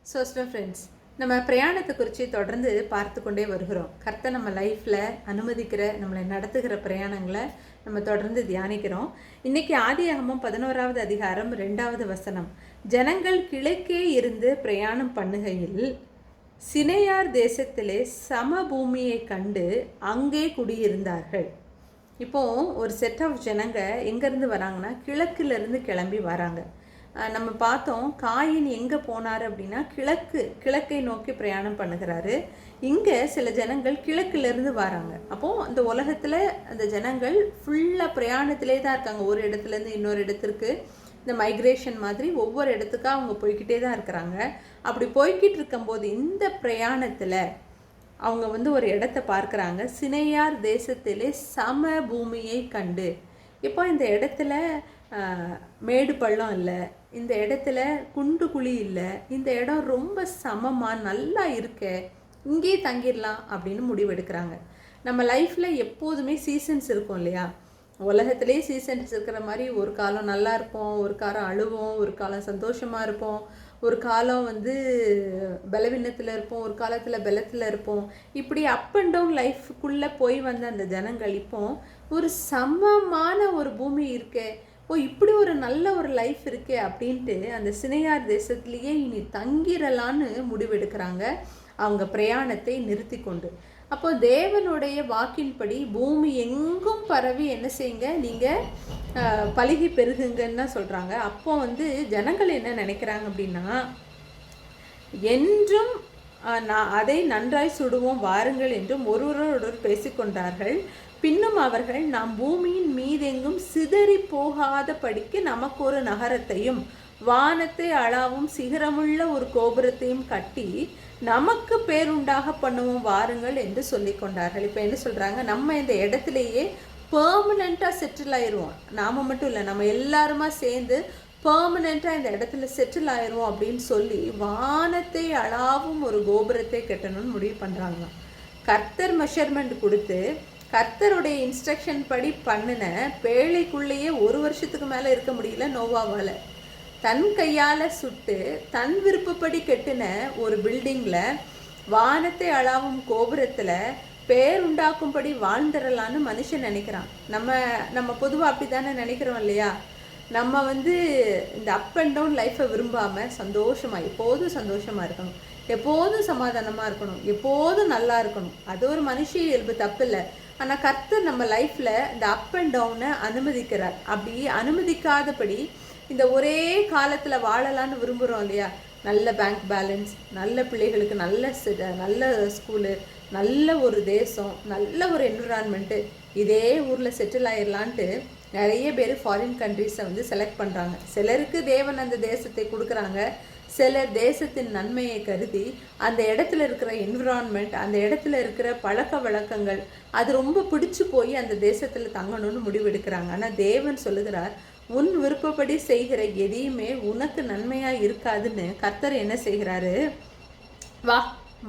Friends, நம்ம பிரயாணத்தை குறித்து தொடர்ந்து பார்த்து கொண்டே வருகிறோம். கர்த்தர் நம்ம லைஃப்பில் அனுமதிக்கிற நம்மளை நடத்துகிற பிரயாணங்களை நம்ம தொடர்ந்து தியானிக்கிறோம். இன்றைக்கி ஆதியாகமம் 11வது அதிகாரம் 2வது வசனம். ஜனங்கள் கிழக்கே இருந்து பிரயாணம் பண்ணுகையில் சினையார் தேசத்திலே சமபூமியை கண்டு அங்கே குடியிருந்தார்கள். இப்போது ஒரு செட் ஆஃப் ஜனங்க எங்கேருந்து வராங்கன்னா கிழக்கிலிருந்து கிளம்பி வராங்க. நம்ம பார்த்தோம், காயின் எங்கே போனார் அப்படின்னா கிழக்கை நோக்கி பிரயாணம் பண்ணுகிறாரு. இங்கே சில ஜனங்கள் கிழக்கிலேருந்து வராங்க. அப்போது அந்த உலகத்தில் அந்த ஜனங்கள் ஃபுல்லாக பிரயாணத்திலே தான் இருக்காங்க. ஒரு இடத்துலேருந்து இன்னொரு இடத்திற்கு இந்த மைக்ரேஷன் மாதிரி ஒவ்வொரு இடத்துக்காக அவங்க போய்கிட்டே தான் இருக்கிறாங்க. அப்படி போய்கிட்டு இருக்கும்போது இந்த பிரயாணத்தில் அவங்க ஒரு இடத்த பார்க்குறாங்க. சினையார் தேசத்திலே சம பூமியை கண்டு. இப்போ இந்த இடத்துல மேடு பள்ளம் இல்லை, இந்த இடத்துல குண்டு குழி இல்லை, இந்த இடம் ரொம்ப சமமாக நல்லா இருக்க, இங்கே தங்கிடலாம் அப்படின்னு முடிவெடுக்கிறாங்க. நம்ம லைஃப்பில் எப்போதுமே சீசன்ஸ் இருக்கும் இல்லையா? உலகத்திலே சீசன்ஸ் இருக்கிற மாதிரி ஒரு காலம் நல்லா இருப்போம், ஒரு காலம் அழுவோம், ஒரு காலம் சந்தோஷமாக இருப்போம், ஒரு காலம் பலவீனத்தில் இருப்போம், ஒரு காலத்தில் பலத்தில் இருப்போம். இப்படி அப் அண்ட் டவுன் லைஃபுக்குள்ளே போய் வந்த அந்த ஜனங்கள் இப்போ ஒரு சமமான ஒரு பூமி இருக்கே, இப்படி ஒரு நல்ல ஒரு லைஃப் இருக்கே அப்படின்ட்டு அந்த சினையார் தேசத்துலேயே இனி தங்கிடலான்னு முடிவெடுக்கிறாங்க, அவங்க பிரயாணத்தை நிறுத்தி கொண்டு. அப்போ தேவனுடைய வாக்கின்படி பூமி எங்கும் பரவி என்ன செய்யுங்க, நீங்கள் பலுகி பெருகுங்கன்னு தான் சொல்கிறாங்க. அப்போ ஜனங்கள் என்ன நினைக்கிறாங்க அப்படின்னா, என்றும் அதை நன்றாய் சுடுவோம் வாருங்கள் என்றும் ஒருவரோடொரு பேசிக்கொண்டார்கள். பின்னும் அவர்கள், நாம் பூமியின் மீதெங்கும் சிதறி போகாத படிக்கு நமக்கு ஒரு நகரத்தையும் வானத்தை அளாவும் சிகரமுள்ள ஒரு கோபுரத்தையும் கட்டி நமக்கு பேருண்டாக பண்ணுவோம் வாருங்கள் என்று சொல்லி கொண்டார்கள். இப்போ என்ன சொல்கிறாங்க, நம்ம இந்த இடத்துலையே பெர்மனண்ட்டாக செட்டில் ஆயிடுவோம். நாம் மட்டும் இல்லை, நம்ம எல்லாருமா சேர்ந்து பெர்மனண்ட்டாக இந்த இடத்துல செட்டில் ஆயிடுவோம் அப்படின்னு சொல்லி வானத்தை அளாவும் ஒரு கோபுரத்தை கட்டணும்னு முடிவு பண்ணுறாங்க. கர்த்தர் மெஷர்மெண்ட் கொடுத்து கர்த்தருடைய இன்ஸ்ட்ரக்ஷன் படி பண்ணின பேழைக்குள்ளேயே 1 வருஷத்துக்கு மேலே இருக்க முடியல நோவாவால். தன் கையால் சுட்டு தன் விருப்பப்படி கட்டின ஒரு பில்டிங்கில் வானத்தை அளாவும் கோபுரத்தில் பேருண்டாக்கும்படி வாழ்ந்துடலான்னு மனுஷன் நினைக்கிறான். நம்ம பொதுவாக அப்படி தானே நினைக்கிறோம் இல்லையா? நம்ம இந்த அப் அண்ட் டவுன் லைஃப்பை விரும்பாமல் எப்போதும் சந்தோஷமாக இருக்கணும், எப்போதும் சமாதானமாக இருக்கணும், எப்போதும் நல்லா இருக்கணும். அது ஒரு மனுஷ இயல்பு, தப்பு இல்லை. ஆனால் கர்த்தர் நம்ம லைஃப்பில் இந்த அப் அண்ட் டவுனை அனுமதிக்கிறார். அப்படி அனுமதிக்காதபடி இந்த ஒரே காலத்தில் வாழலான்னு விரும்புகிறோம் இல்லையா? நல்ல பேங்க் பேலன்ஸ், நல்ல பிள்ளைகளுக்கு நல்ல ஸ்கூலு, நல்ல ஒரு தேசம், நல்ல ஒரு என்விரான்மெண்ட்டு, இதே ஊரில் செட்டில் ஆயிடலான்ட்டு நிறைய பேர் ஃபாரின் கண்ட்ரீஸை செலக்ட் பண்ணுறாங்க. சிலருக்கு தேவன் அந்த தேசத்தை கொடுக்குறாங்க. சிலர் தேசத்தின் நன்மையை கருதி அந்த இடத்துல இருக்கிற என்விரான்மெண்ட், அந்த இடத்துல இருக்கிற பழக்க வழக்கங்கள் அது ரொம்ப பிடிச்சி போய் அந்த தேசத்தில் தங்கணும்னு முடிவெடுக்கிறாங்க. ஆனால் தேவன் சொல்லுகிறார், உன் விருப்பப்படி செய்கிற எதையுமே உனக்கு நன்மையாக இருக்காதுன்னு. கர்த்தர் என்ன செய்கிறாரு, வா,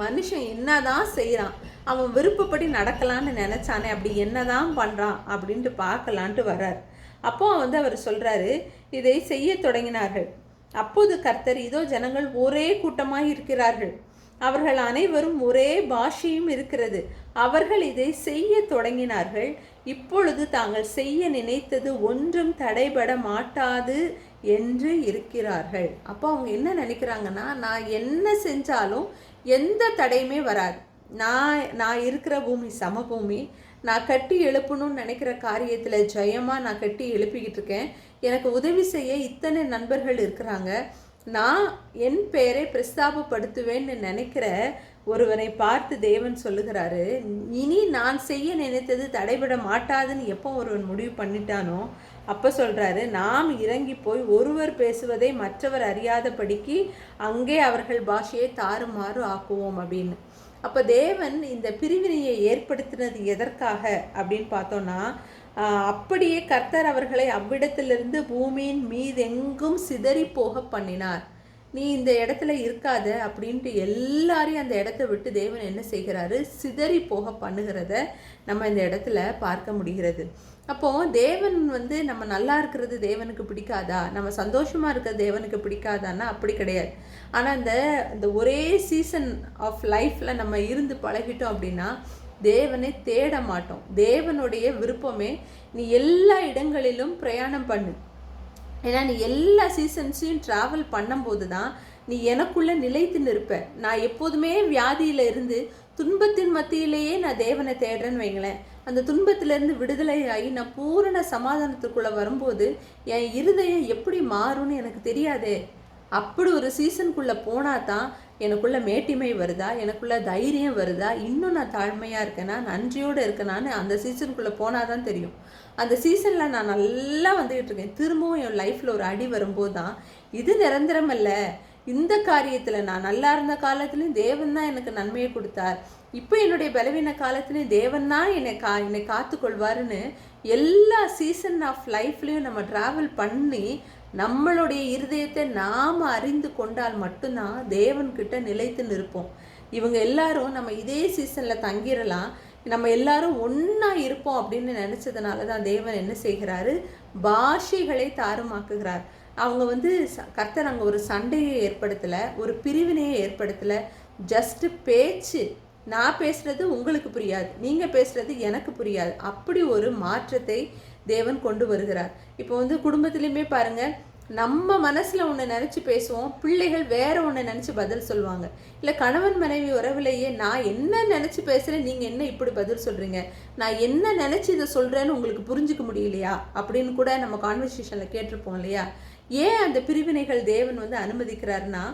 மனுஷன் என்னதான் செய்கிறான், அவன் விருப்பப்படி நடக்கலான்னு நினச்சானே, அப்படி என்னதான் பண்ணுறான் அப்படின்ட்டு பார்க்கலான்ட்டு வர்றார். அப்போ அவர் சொல்கிறாரு, இதை செய்ய தொடங்கினார்கள். அப்போது கர்த்தர், இதோ ஜனங்கள் ஒரே கூட்டமாக இருக்கிறார்கள், அவர்கள் அனைவரும் ஒரே பாஷையும் இருக்கிறது, அவர்கள் இதை செய்ய தொடங்கினார்கள், இப்பொழுது தாங்கள் செய்ய நினைத்தது ஒன்றும் தடைபட மாட்டாது என்று இருக்கிறார்கள். அப்போ அவங்க என்ன நினைக்கிறாங்கன்னா, நான் என்ன செஞ்சாலும் எந்த தடையுமே வராது, நான் இருக்கிற பூமி சமபூமி, நான் கட்டி எழுப்பணும்னு நினைக்கிற காரியத்தில் ஜெயமாக நான் கட்டி எழுப்பிக்கிட்டு இருக்கேன், எனக்கு உதவி செய்ய இத்தனை நண்பர்கள் இருக்கிறாங்க, நான் என் பெயரை பிரஸ்தாபப்படுத்துவேன்னு நினைக்கிற ஒருவனை பார்த்து தேவன் சொல்லுகிறாரு, இனி நான் செய்ய நினைத்தது தடைபட மாட்டாதுன்னு எப்போ ஒருவன் முடிவு பண்ணிட்டானோ அப்போ சொல்கிறாரு, நாம் இறங்கி போய் ஒருவர் பேசுவதை மற்றவர் அறியாதபடிக்கு அங்கே அவர்கள் பாஷையை தாறுமாறு ஆக்குவோம் அப்படின்னு. அப்போ தேவன் இந்த பிரிவினையை ஏற்படுத்தினது எதற்காக அப்படின்னு பார்த்தோன்னா, அப்படியே கர்த்தர் அவர்களை அவ்விடத்திலிருந்து பூமியின் மீதெங்கும் சிதறி போக பண்ணினார். நீ இந்த இடத்துல இருக்காத அப்படின்ட்டு எல்லாரையும் அந்த இடத்த விட்டு தேவன் என்ன செய்கிறாரு, சிதறி போக பண்ணுகிறத நம்ம இந்த இடத்துல பார்க்க முடிகிறது. அப்போ தேவன் வந்து நம்ம நல்லா இருக்கிறது தேவனுக்கு பிடிக்காதா, நம்ம சந்தோஷமா இருக்கிறது தேவனுக்கு பிடிக்காதான்னா அப்படி கிடையாது. ஆனால் இந்த ஒரே சீசன் ஆஃப் லைஃப்ல நம்ம இருந்து பழகிட்டோம் அப்படின்னா தேவனை தேட மாட்டோம். தேவனுடைய விருப்பமே நீ எல்லா இடங்களிலும் பிரயாணம் பண்ணு. ஏன்னா நீ எல்லா சீசன்ஸையும் ட்ராவல் பண்ணும்போது தான் நீ எனக்குள்ளே நிலைத்து நிற்ப. நான் எப்போதுமே வியாதியில் இருந்து துன்பத்தின் மத்தியிலேயே நான் தேவனை தேடுறேன்னு வைங்களேன், அந்த துன்பத்திலேருந்து விடுதலை ஆகி நான் பூரண சமாதானத்துக்குள்ளே வரும்போது என் இருதயம் எப்படி மாறும்னு எனக்கு தெரியாதே. அப்படி ஒரு சீசனுக்குள்ளே போனால் தான் எனக்குள்ள மேட்டிமை வருதா, எனக்குள்ள தைரியம் வருதா, இன்னும் நான் தாழ்மையாக இருக்கேனா, நன்றியோடு இருக்கேனான்னு அந்த சீசனுக்குள்ளே போனால் தான் தெரியும். அந்த சீசனில் நான் நல்லா வந்துக்கிட்டு இருக்கேன், திரும்பவும் என் லைஃப்பில் ஒரு அடி வரும்போது தான் இது நிரந்தரம் அல்ல, இந்த காரியத்தில் நான் நல்லா இருந்த காலத்துலேயும் தேவன் தான் எனக்கு நன்மையை கொடுத்தார், இப்போ என்னுடைய பலவீன காலத்துலேயும் தேவன் தான் என்னை காத்துக்கொள்வாருன்னு எல்லா சீசன் ஆஃப் லைஃப்லேயும் நம்ம ட்ராவல் பண்ணி நம்மளுடைய இருதயத்தை நாம் அறிந்து கொண்டால் மட்டும்தான் தேவன்கிட்ட நிலைத்து நிற்போம். இவங்க எல்லாரும் நம்ம இதே சீசனில் தங்கிடலாம், நம்ம எல்லாரும் ஒன்றா இருப்போம் அப்படின்னு நினச்சதுனால தான் தேவன் என்ன செய்கிறாரு, பாஷைகளை தாறுமாக்குகிறார். அவங்க வந்து கர்த்தர் அங்கே ஒரு சண்டையை ஏற்படுத்தலை, ஒரு பிரிவினையை ஏற்படுத்தலை, ஜஸ்ட்டு பேச்சு. நான் பேசுகிறது உங்களுக்கு புரியாது, நீங்கள் பேசுகிறது எனக்கு புரியாது, அப்படி ஒரு மாற்றத்தை தேவன் கொண்டு வருகிறார். இப்போ வந்து குடும்பத்துலேயுமே பாருங்கள், நம்ம மனசில் ஒன்று நினச்சி பேசுவோம், பிள்ளைகள் வேற ஒன்று நினச்சி பதில் சொல்லுவாங்க. இல்லை கணவன் மனைவி உறவுலையே நான் என்ன நினச்சி பேசுகிறேன், நீங்கள் என்ன இப்படி பதில் சொல்கிறீங்க, நான் என்ன நினச்சி இதை சொல்கிறேன்னு உங்களுக்கு புரிஞ்சிக்க முடியலையா அப்படின்னு கூட நம்ம கான்வர்சேஷனில் கேட்டிருப்போம் இல்லையா. ஏன் அந்த பிரிவினைகள் தேவன் வந்து அனுமதிக்கிறாருன்னா,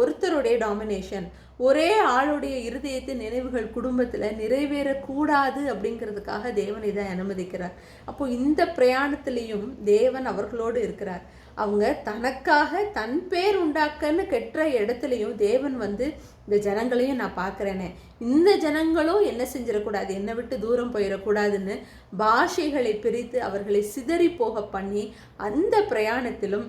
ஒருத்தருடைய டாமினேஷன், ஒரே ஆளுடைய இருதயத்தின் நினைவுகள் குடும்பத்தில் நிறைவேறக்கூடாது அப்படிங்கிறதுக்காக தேவன் இதை அனுமதிக்கிறார். அப்போ இந்த பிரயாணத்திலையும் தேவன் அவர்களோடு இருக்கிறார். அவங்க தனக்காக தன் பேர் உண்டாக்கன்னு கெட்ட இடத்துலையும் தேவன் வந்து இந்த ஜனங்களையும் நான் பார்க்குறேனே, இந்த ஜனங்களும் என்ன செஞ்சிடக்கூடாது, என்னை விட்டு தூரம் போயிடக்கூடாதுன்னு பாஷைகளை பிரித்து அவர்களை சிதறி போக பண்ணி அந்த பிரயாணத்திலும்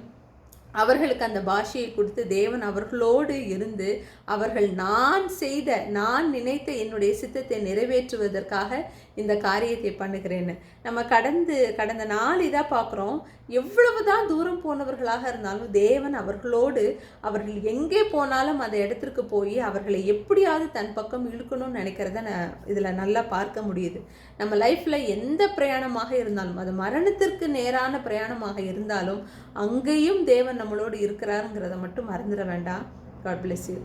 அவர்களுக்கு அந்த பாஷையை கொடுத்து தேவன் அவர்களோடு இருந்து அவர்கள் நான் நினைத்த என்னுடைய சித்தத்தை நிறைவேற்றுவதற்காக இந்த காரியத்தை பண்ணுகிறேன்னு நம்ம கடந்த நாள் இதாக பார்க்குறோம். எவ்வளவுதான் தூரம் போனவர்களாக இருந்தாலும் தேவன் அவர்களோடு, அவர்கள் எங்கே போனாலும் அந்த இடத்திற்கு போய் அவர்களை எப்படியாவது தன் பக்கம் இழுக்கணும்னு நினைக்கிறத இதில் நல்லா பார்க்க முடியுது. நம்ம லைஃப்பில் எந்த பிரயாணமாக இருந்தாலும், அது மரணத்திற்கு நேரான பிரயாணமாக இருந்தாலும் அங்கேயும் தேவன் நம்மளோடு இருக்கிறாருங்கிறத மட்டும் மறந்துட வேண்டாம். God bless you.